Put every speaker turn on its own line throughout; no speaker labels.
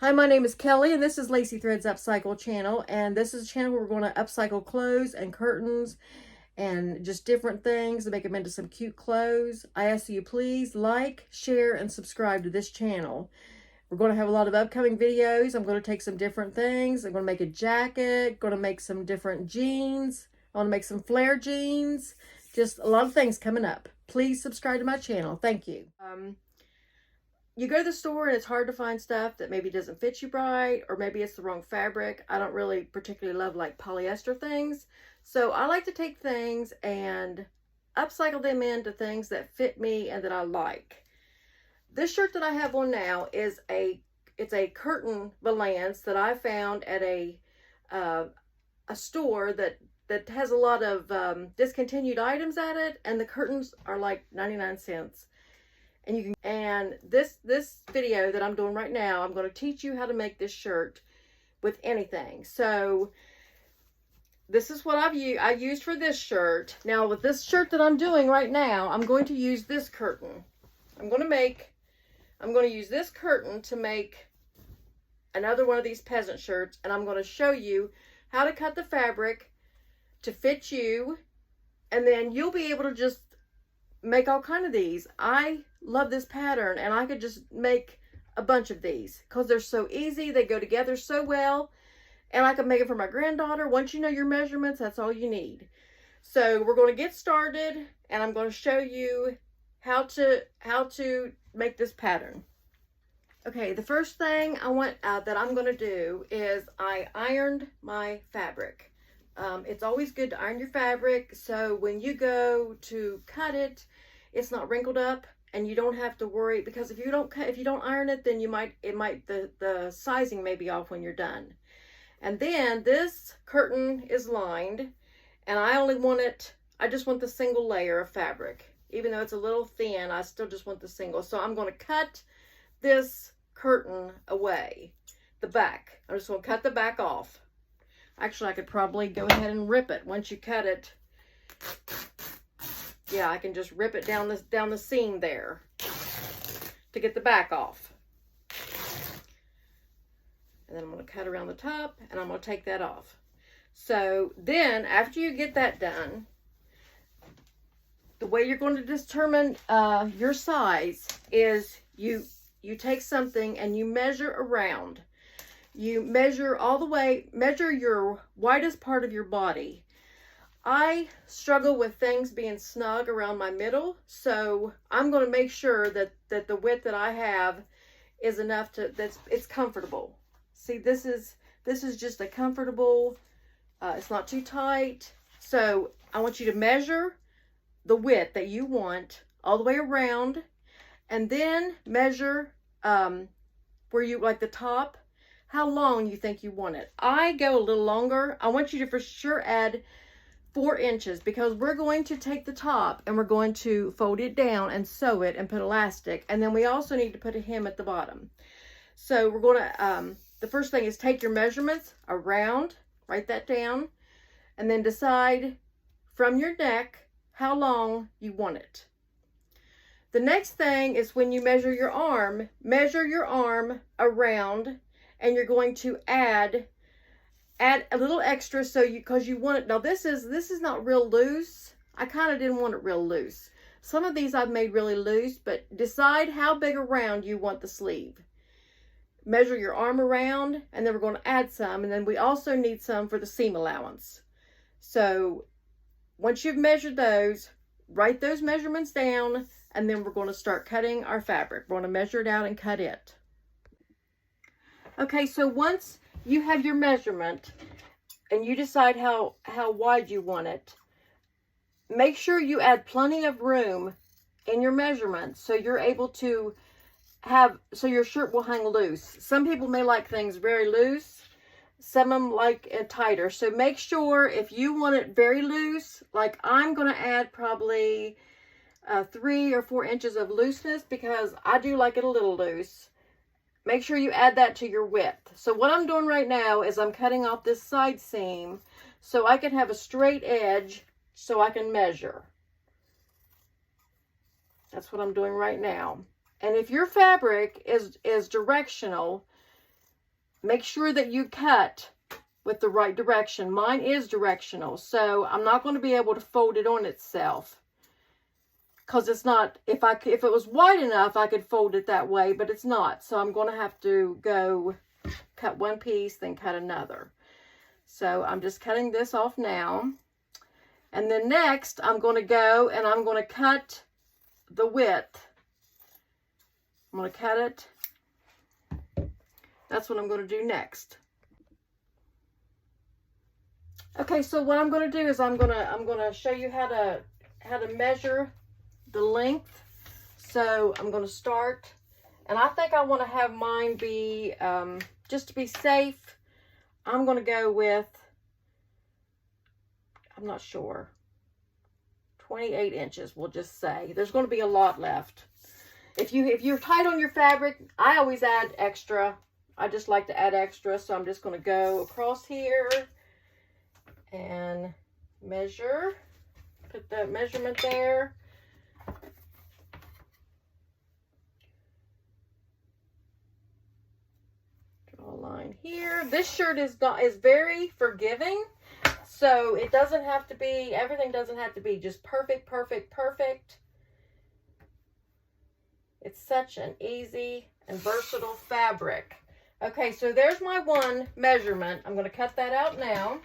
Hi, my name is Kelly, and this is Lacey Threads Upcycle channel, and this is a channel where we're going to upcycle clothes and curtains and just different things to make them into some cute clothes. I ask you please like, share, and subscribe to this channel. We're going to have a lot of upcoming videos. I'm going to take some different things. I'm going to make a jacket, going to make some different jeans. I want to make some flare jeans. Just a lot of things coming up. Please subscribe to my channel. Thank you. You go to the store and it's hard to find stuff that maybe doesn't fit you right, or maybe it's the wrong fabric. I don't really particularly love like polyester things. So I like to take things and upcycle them into things that fit me and that I like. This shirt that I have on now is it's a curtain valance that I found at a store that has a lot of discontinued items at it, and the curtains are like 99 cents. And this video that I'm doing right now, I'm going to teach you how to make this shirt with anything. So this is what I used for this shirt. Now with this shirt that I'm doing right now, I'm going to use this curtain. I'm going to use this curtain to make another one of these peasant shirts, and I'm going to show you how to cut the fabric to fit you, and then you'll be able to just make all kind of these. I love this pattern, and I could just make a bunch of these because they're so easy. They go together so well, and I could make it for my granddaughter. Once you know your measurements, that's all you need. So we're going to get started, and I'm going to show you how to make this pattern. Okay, the first thing that I'm going to do is I ironed my fabric. It's always good to iron your fabric, so when you go to cut it, it's not wrinkled up, and you don't have to worry, because if you don't iron it, then the sizing may be off when you're done. And then this curtain is lined, and I just want the single layer of fabric. Even though it's a little thin, I still just want the single. So I'm going to cut this curtain away, the back. I'm just going to cut the back off. Actually, I could probably go ahead and rip it. Once you cut it, yeah, I can just rip it down the seam there to get the back off. And then I'm going to cut around the top, and I'm going to take that off. So then, after you get that done, the way you're going to determine your size is you take something and you measure around. You measure all the way, measure your widest part of your body. I struggle with things being snug around my middle, so I'm going to make sure that the width that I have is enough it's comfortable. See, this is just a comfortable, it's not too tight. So I want you to measure the width that you want all the way around, and then measure where you like the top, how long you think you want it. I go a little longer. I want you to for sure add 4 inches, because we're going to take the top and we're going to fold it down and sew it and put elastic, and then we also need to put a hem at the bottom. So we're going to the first thing is take your measurements around, write that down, and then decide from your neck how long you want it. The next thing is when you measure your arm around, and you're going to add a little extra, so because you want it. Now this is not real loose. I kind of didn't want it real loose. Some of these I've made really loose, but decide how big around you want the sleeve. Measure your arm around, and then we're going to add some, and then we also need some for the seam allowance. So once you've measured those, write those measurements down, and then we're going to start cutting our fabric. We're going to measure it out and cut it. Okay, so once you have your measurement and you decide how wide you want it, make sure you add plenty of room in your measurements so you're able to so your shirt will hang loose. Some people may like things very loose. Some of them like it tighter. So make sure, if you want it very loose, like I'm going to add probably 3 or 4 inches of looseness, because I do like it a little loose. Make sure you add that to your width. So what I'm doing right now is I'm cutting off this side seam so I can have a straight edge so I can measure. That's what I'm doing right now. And if your fabric is directional, make sure that you cut with the right direction. Mine is directional, so I'm not going to be able to fold it on itself. Because it's not, if it was wide enough, I could fold it that way, but it's not. So I'm going to have to go cut one piece, then cut another. So I'm just cutting this off now. And then next, I'm going to go and I'm going to cut the width. I'm going to cut it. That's what I'm going to do next. Okay, so what I'm going to do is I'm going to show you how to measure the length. So I'm going to start, and I think I want to have mine be, just to be safe, I'm going to go with, I'm not sure, 28 inches, we'll just say. There's going to be a lot left. If you're tight on your fabric, I always add extra. I just like to add extra, so I'm just going to go across here and measure, put the measurement there. Draw a line here. This shirt is very forgiving, so it doesn't have to be, everything doesn't have to be just perfect, perfect, perfect. It's such an easy and versatile fabric. Okay, so there's my one measurement. I'm going to cut that out now.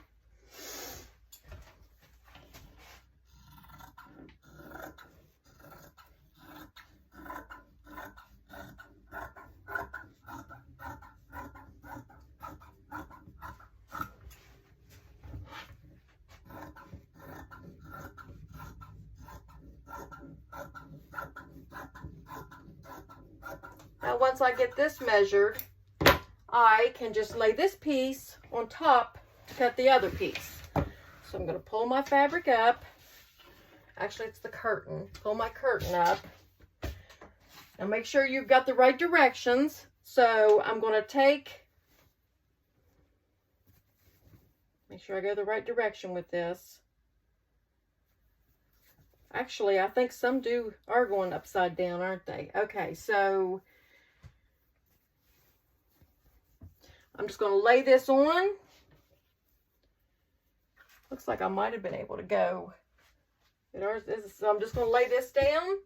Now, once I get this measured, I can just lay this piece on top to cut the other piece. So I'm going to pull my fabric up. Actually, it's the curtain. Pull my curtain up. Now, make sure you've got the right directions. So I'm going to make sure I go the right direction with this. Actually, I think some are going upside down, aren't they? Okay, so I'm just going to lay this on. Looks like I might have been able to go. So I'm just going to lay this down.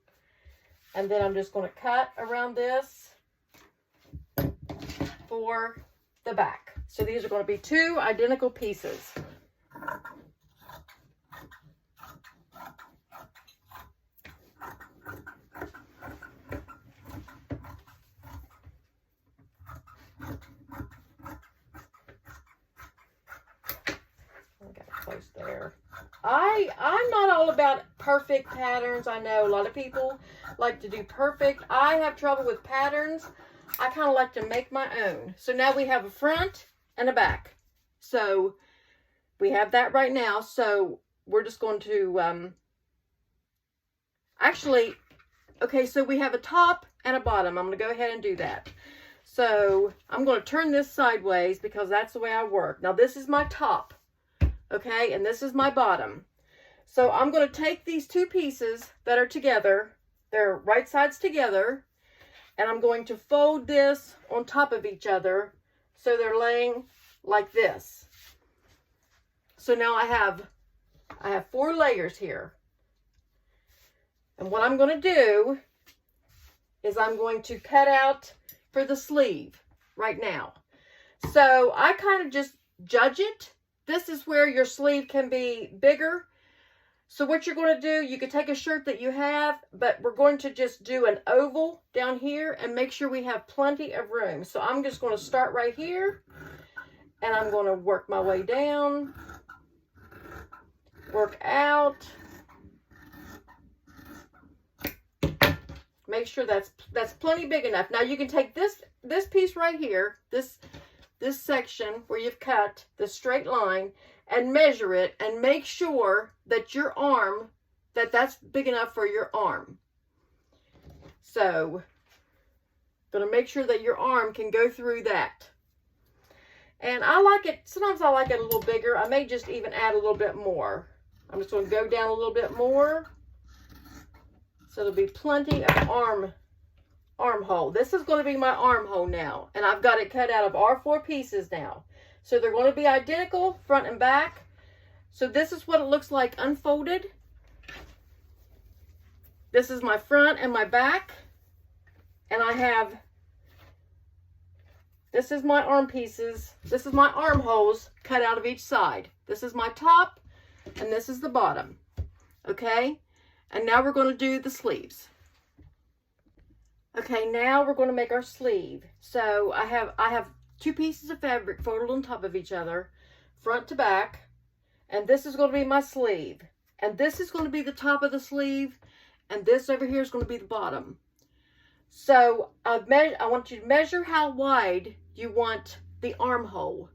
And then I'm just going to cut around this for the back. So these are going to be two identical pieces. Close there. I'm not all about perfect patterns. I know a lot of people like to do perfect. I have trouble with patterns. I kind of like to make my own. So now we have a front and a back. So we have that right now. So we're just going to actually, okay, so we have a top and a bottom. I'm going to go ahead and do that. So I'm going to turn this sideways because that's the way I work. Now this is my top. Okay, and this is my bottom. So I'm going to take these two pieces that are together, they're right sides together, and I'm going to fold this on top of each other so they're laying like this. So now I have 4 layers here. And what I'm going to do is I'm going to cut out for the sleeve right now. So I kind of just judge it. This is where your sleeve can be bigger. So what you're going to do, you could take a shirt that you have, but we're going to just do an oval down here and make sure we have plenty of room. So I'm just going to start right here, and I'm going to work my way down, work out. Make sure that's plenty big enough. Now you can take this piece right here, this section where you've cut the straight line, and measure it and make sure that your arm, that's big enough for your arm. So, gonna make sure that your arm can go through that. And I like it, sometimes I like it a little bigger. I may just even add a little bit more. I'm just gonna go down a little bit more. So there'll be plenty of armhole. This is going to be my armhole now, and I've got it cut out of our 4 pieces now. So they're going to be identical front and back. So this is what it looks like unfolded. This is my front and my back, and I have, this is my arm pieces, this is my armholes cut out of each side. This is my top, and this is the bottom. Okay, and now we're going to do the sleeves. Okay, now we're going to make our sleeve. So I have 2 pieces of fabric folded on top of each other, front to back, and this is going to be my sleeve, and this is going to be the top of the sleeve, and this over here is going to be the bottom. So I want you to measure how wide you want the armhole,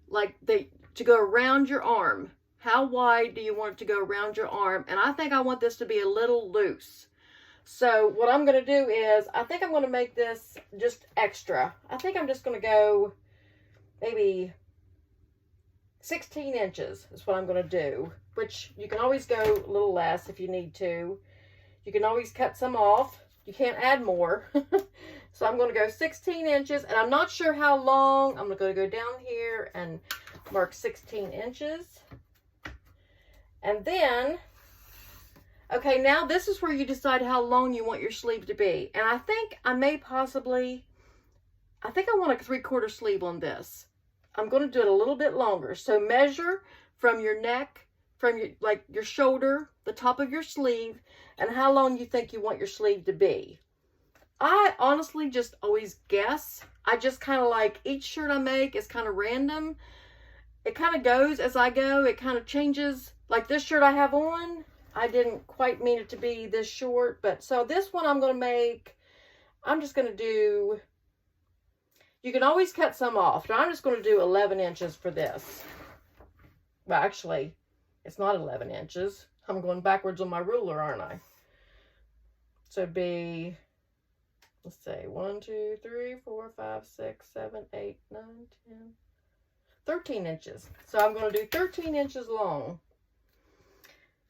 like to go around your arm. How wide do you want it to go around your arm? And I think I want this to be a little loose. So what I'm going to do is, I think I'm going to make this just extra. I think I'm just going to go maybe 16 inches is what I'm going to do, which you can always go a little less if you need to. You can always cut some off. You can't add more. So I'm going to go 16 inches, and I'm not sure how long. I'm going to go down here and mark 16 inches. And then, okay, now this is where you decide how long you want your sleeve to be. And I think I may possibly, I think I want a 3/4 sleeve on this. I'm going to do it a little bit longer. So measure from your neck, from your, like your shoulder, the top of your sleeve, and how long you think you want your sleeve to be. I honestly just always guess. I just kind of like, each shirt I make is kind of random. It kind of goes as I go. It kind of changes. Like this shirt I have on, I didn't quite mean it to be this short, but so this one I'm going to make, I'm just going to do, you can always cut some off. Now I'm just going to do 11 inches for this. Well, actually, it's not 11 inches. I'm going backwards on my ruler, aren't I? So it'd be, let's see, 1, 2, 3, 4, 5, 6, 7, 8, 9, 10, 13 inches. So I'm going to do 13 inches long.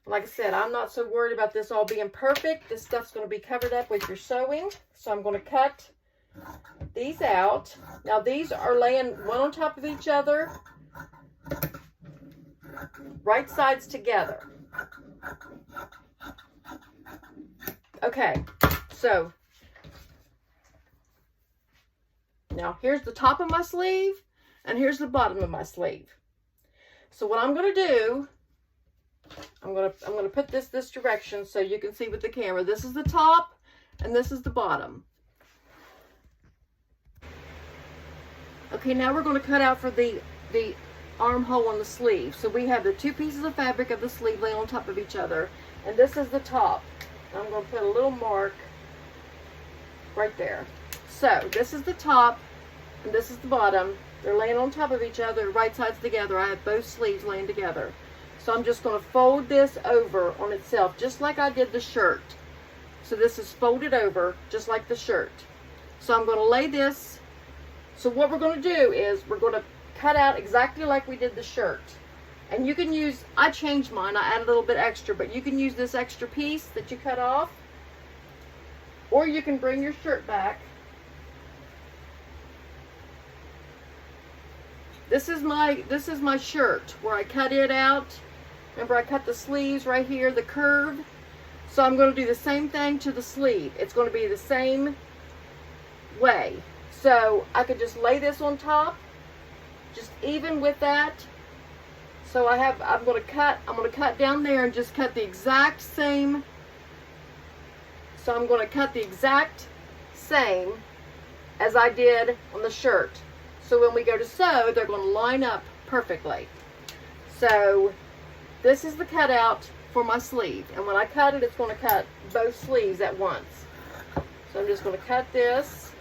Like I said, I'm not so worried about this all being perfect. This stuff's going to be covered up with your sewing. So I'm going to cut these out. Now these are laying one on top of each other, right sides together. Okay, so now here's the top of my sleeve, and here's the bottom of my sleeve. So what I'm going to do, I'm going to put this direction so you can see with the camera. This is the top, and this is the bottom. Okay, now we're going to cut out for the armhole on the sleeve. So we have the 2 pieces of fabric of the sleeve laying on top of each other, and this is the top. I'm going to put a little mark right there. So this is the top, and this is the bottom. They're laying on top of each other, right sides together. I have both sleeves laying together. So I'm just going to fold this over on itself, just like I did the shirt. So this is folded over, just like the shirt. So I'm going to lay this. So what we're going to do is we're going to cut out exactly like we did the shirt. And you can use, I changed mine, I added a little bit extra, but you can use this extra piece that you cut off. Or you can bring your shirt back. This is my shirt where I cut it out. Remember, I cut the sleeves right here, the curve. So I'm going to do the same thing to the sleeve. It's going to be the same way. So I could just lay this on top, just even with that. So I'm going to cut down there and just cut the exact same. So I'm going to cut the exact same as I did on the shirt. So when we go to sew, they're going to line up perfectly. So this is the cutout for my sleeve. And when I cut it, it's going to cut both sleeves at once. So I'm just going to cut this.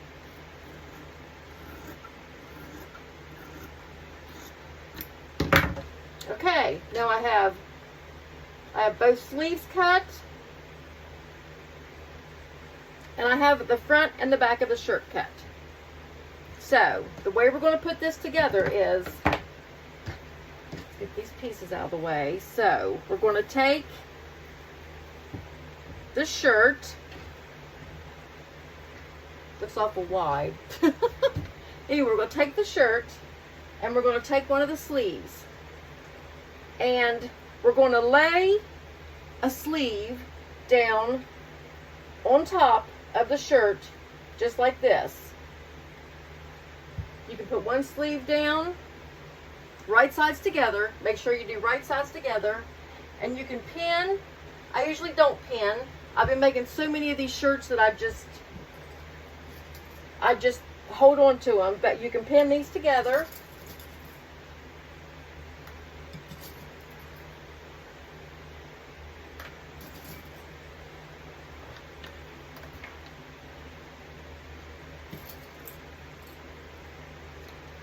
Okay, now I have both sleeves cut. And I have the front and the back of the shirt cut. So the way we're going to put this together is, let's get these pieces out of the way. So we're going to take the shirt, Looks awful wide. Anyway, we're going to take the shirt and we're going to take one of the sleeves. And we're going to lay a sleeve down on top of the shirt just like this. You can put one sleeve down, right sides together. Make sure you do right sides together. And you can pin. I usually don't pin. I've been making so many of these shirts that I just hold on to them. But you can pin these together.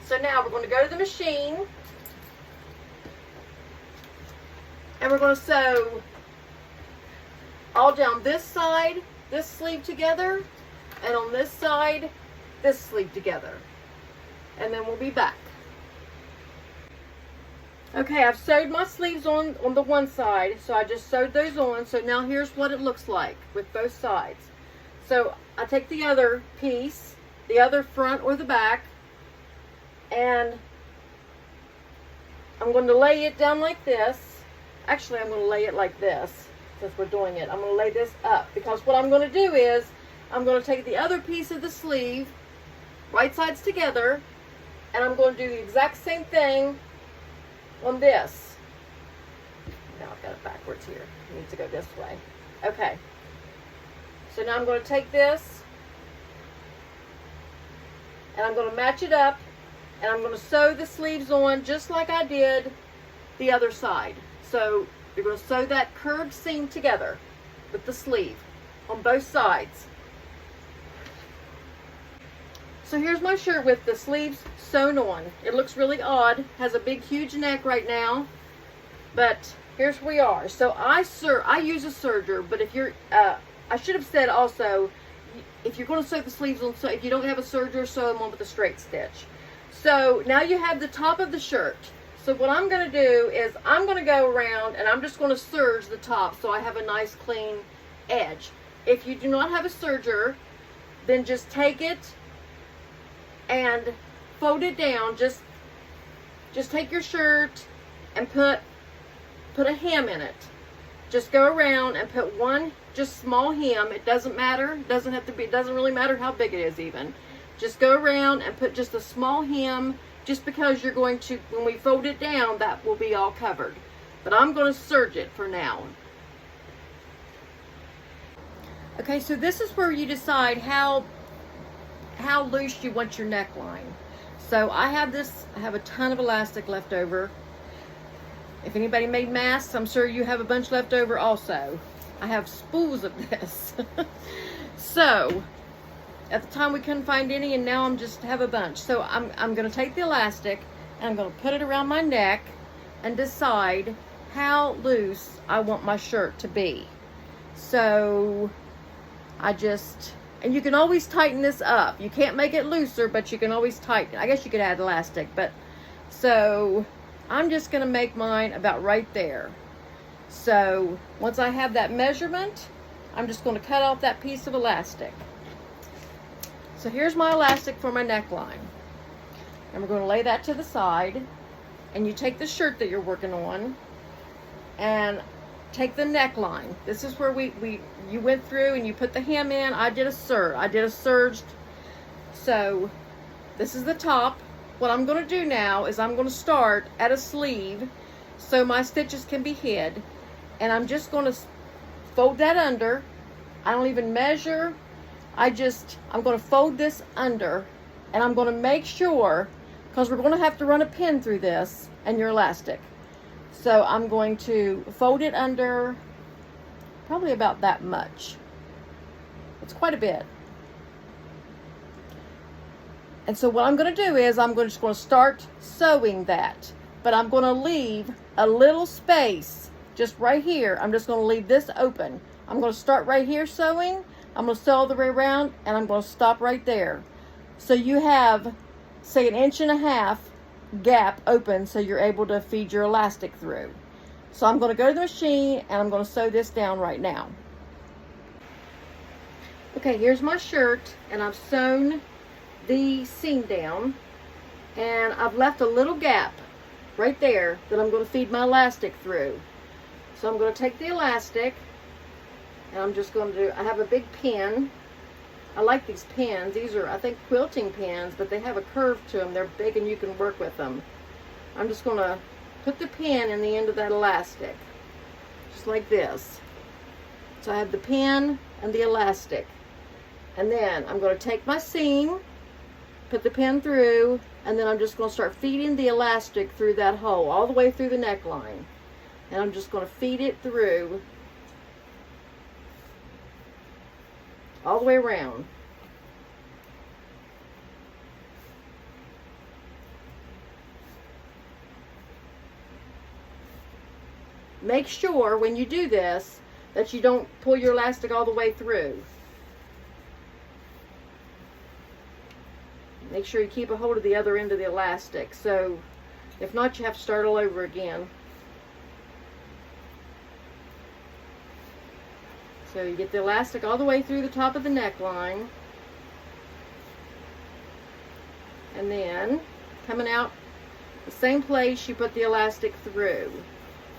So now we're going to go to the machine and we're going to sew all down this side, this sleeve together, and on this side, this sleeve together. And then we'll be back. Okay, I've sewed my sleeves on the one side, so I just sewed those on. So now here's what it looks like with both sides. So I take the other piece, the other front or the back, and I'm going to lay it down like this. Actually, I'm going to lay it like this since we're doing it. I'm going to lay this up because what I'm going to do is I'm going to take the other piece of the sleeve, right sides together, and I'm going to do the exact same thing on this. Now I've got it backwards here. It needs to go this way. Okay. So now I'm going to take this and I'm going to match it up. And I'm going to sew the sleeves on just like I did the other side. So you're going to sew that curved seam together with the sleeve on both sides. So here's my shirt with the sleeves sewn on. It looks really odd. Has a big huge neck right now. But here's where we are. So I use a serger, but if you're I should have said also, if you're going to sew the sleeves on, so if you don't have a serger, sew them on with a straight stitch. So now you have the top of the shirt. So what I'm going to do is I'm going to go around and I'm just going to serge the top so I have a nice clean edge. If you do not have a serger, then just take it and fold it down. Just take your shirt and put a hem in it. Just go around and put one just small hem. It doesn't matter. It doesn't really matter how big it is even. Just go around and put just a small hem, just because you're going to, when we fold it down, that will be all covered. But I'm going to serge it for now. Okay, so this is where you decide how loose you want your neckline. So I have a ton of elastic left over. If anybody made masks, I'm sure you have a bunch left over also. I have spools of this. So at the time we couldn't find any, and now I'm just have a bunch. So I'm going to take the elastic and I'm going to put it around my neck and decide how loose I want my shirt to be. So and you can always tighten this up. You can't make it looser, but you can always tighten. I guess you could add elastic, but so I'm just going to make mine about right there. So once I have that measurement, I'm just going to cut off that piece of elastic. So here's my elastic for my neckline. And we're going to lay that to the side. And you take the shirt that you're working on and take the neckline. This is where you went through and you put the hem in. I did a serged. So this is the top. What I'm going to do now is I'm going to start at a sleeve so my stitches can be hid. And I'm just going to fold that under. I don't even measure. I'm going to fold this under, and I'm going to make sure, because we're going to have to run a pin through this and your elastic. So I'm going to fold it under probably about that much. It's quite a bit. And so what I'm going to do is I'm just going to start sewing that, but I'm going to leave a little space just right here. I'm just going to leave this open. I'm going to start right here sewing. I'm going to sew all the way around, and I'm going to stop right there. So you have, say, 1.5 inch gap open so you're able to feed your elastic through. So I'm going to go to the machine, and I'm going to sew this down right now. Okay, here's my shirt, and I've sewn the seam down, and I've left a little gap right there that I'm going to feed my elastic through. So I'm going to take the elastic, and I'm just going to do, I have a big pin. I like these pins. These are, I think, quilting pins, but they have a curve to them. They're big and you can work with them. I'm just going to put the pin in the end of that elastic, just like this. So I have the pin and the elastic. And then I'm going to take my seam, put the pin through, and then I'm just going to start feeding the elastic through that hole, all the way through the neckline. And I'm just going to feed it through all the way around. Make sure when you do this that you don't pull your elastic all the way through. Make sure you keep a hold of the other end of the elastic. So if not, you have to start all over again. So you get the elastic all the way through the top of the neckline. And then coming out the same place you put the elastic through.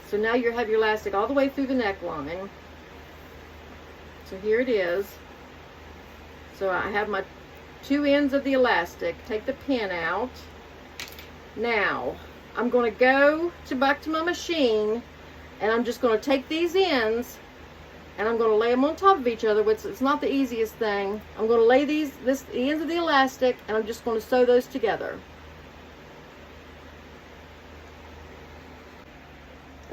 So now you have your elastic all the way through the neckline. So here it is. So I have my two ends of the elastic. Take the pin out. Now I'm going to go back to my machine, and I'm just going to take these ends and I'm going to lay them on top of each other, which it's not the easiest thing. I'm going to lay the ends of the elastic, and I'm just going to sew those together.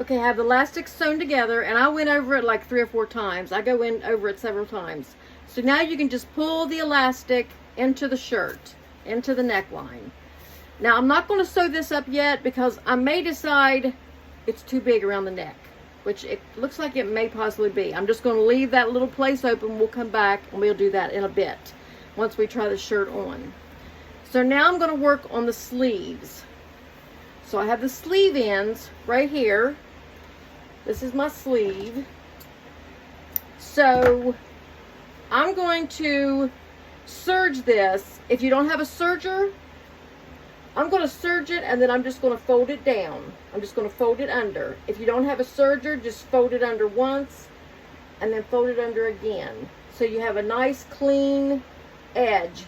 Okay, I have the elastic sewn together, and I went over it like 3 or 4 times. I go in over it several times. So now you can just pull the elastic into the shirt, into the neckline. Now I'm not going to sew this up yet because I may decide it's too big around the neck, which it looks like it may possibly be. I'm just going to leave that little place open. We'll come back and we'll do that in a bit once we try the shirt on. So now I'm going to work on the sleeves. So I have the sleeve ends right here. This is my sleeve. So I'm going to serge this. If you don't have a serger, I'm going to serge it, and then I'm just going to fold it down. I'm just going to fold it under. If you don't have a serger, just fold it under once and then fold it under again. So you have a nice clean edge.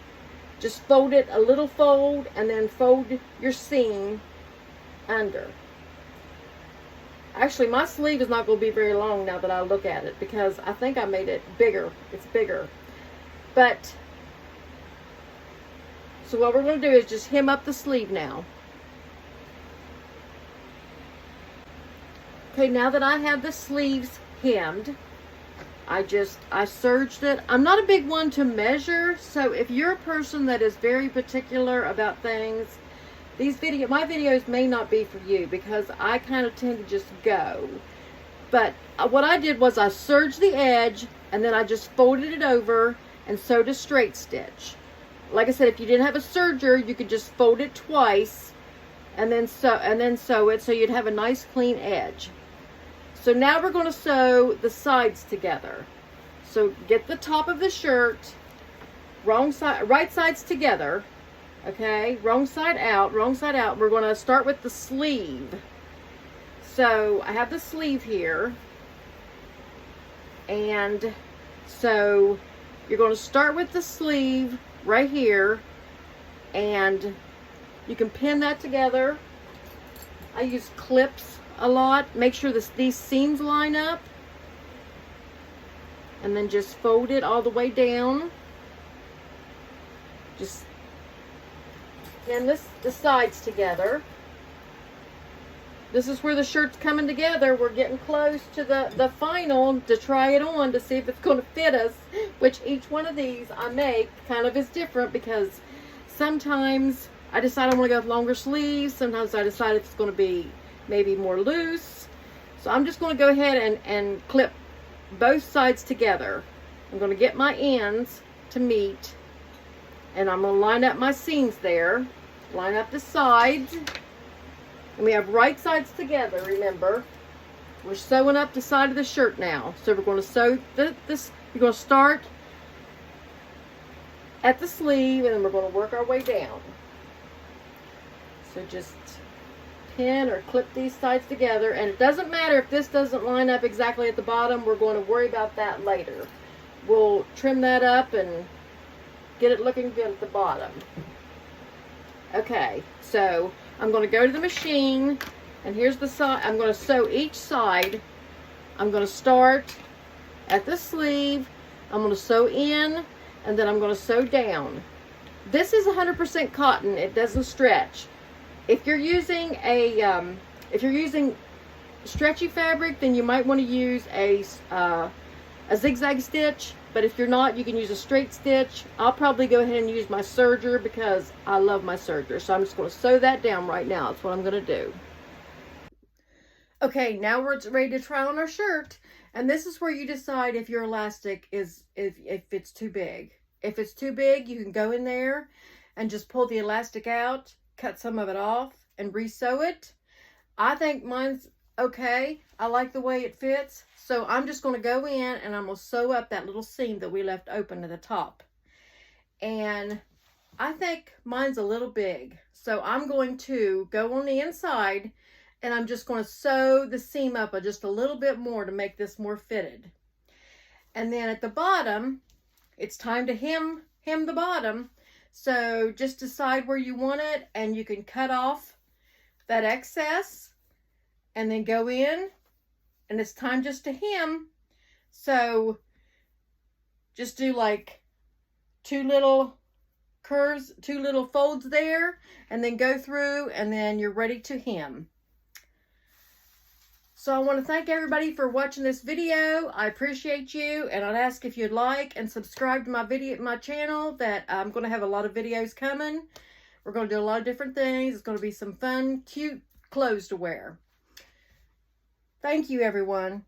Just fold it a little fold and then fold your seam under. Actually, my sleeve is not going to be very long now that I look at it because I think I made it bigger. It's bigger. But so what we're going to do is just hem up the sleeve now. Okay, now that I have the sleeves hemmed, I serged it. I'm not a big one to measure, so if you're a person that is very particular about things, my videos may not be for you because I kind of tend to just go. But what I did was I serged the edge, and then I just folded it over and sewed a straight stitch. Like I said, if you didn't have a serger, you could just fold it twice and then sew it so you'd have a nice clean edge. So now we're going to sew the sides together. So get the top of the shirt, right sides together. Okay, wrong side out, wrong side out. We're going to start with the sleeve. So I have the sleeve here. And so you're going to start with the sleeve right here, and you can pin that together. I use clips a lot. Make sure these seams line up, and then just fold it all the way down. Just pin the sides together. This is where the shirt's coming together. We're getting close to the final to try it on to see if it's going to fit us, which each one of these I make kind of is different because sometimes I decide I want to go with longer sleeves. Sometimes I decide if it's going to be maybe more loose. So I'm just going to go ahead and clip both sides together. I'm going to get my ends to meet, and I'm going to line up my seams there. Line up the sides. And we have right sides together, remember. We're sewing up the side of the shirt now. So we're going to sew this. You're going to start at the sleeve, and then we're going to work our way down. So just pin or clip these sides together, and it doesn't matter if this doesn't line up exactly at the bottom. We're going to worry about that later. We'll trim that up and get it looking good at the bottom. Okay, so I'm going to go to the machine, and here's the side. I'm going to sew each side. I'm going to start at the sleeve. I'm going to sew in, and then I'm going to sew down. This is 100% cotton. It doesn't stretch. If you're using stretchy fabric, then you might want to use a zigzag stitch. But if you're not, you can use a straight stitch. I'll probably go ahead and use my serger because I love my serger. So I'm just going to sew that down right now. That's what I'm going to do. Okay, now we're ready to try on our shirt. And this is where you decide if your elastic is, if it's too big. If it's too big, you can go in there and just pull the elastic out, cut some of it off, and re-sew it. I think mine's okay. I like the way it fits. So I'm just going to go in and I'm going to sew up that little seam that we left open at the top. And I think mine's a little big. So I'm going to go on the inside and I'm just going to sew the seam up just a little bit more to make this more fitted. And then at the bottom, it's time to hem the bottom. So just decide where you want it, and you can cut off that excess and then go in, and it's time just to hem. So just do like 2 little curves, 2 little folds there, and then go through, and then you're ready to hem. So I want to thank everybody for watching this video. I appreciate you, and I'd ask if you'd like and subscribe to my channel. That I'm going to have a lot of videos coming. We're going to do a lot of different things. It's going to be some fun, cute clothes to wear. Thank you, everyone.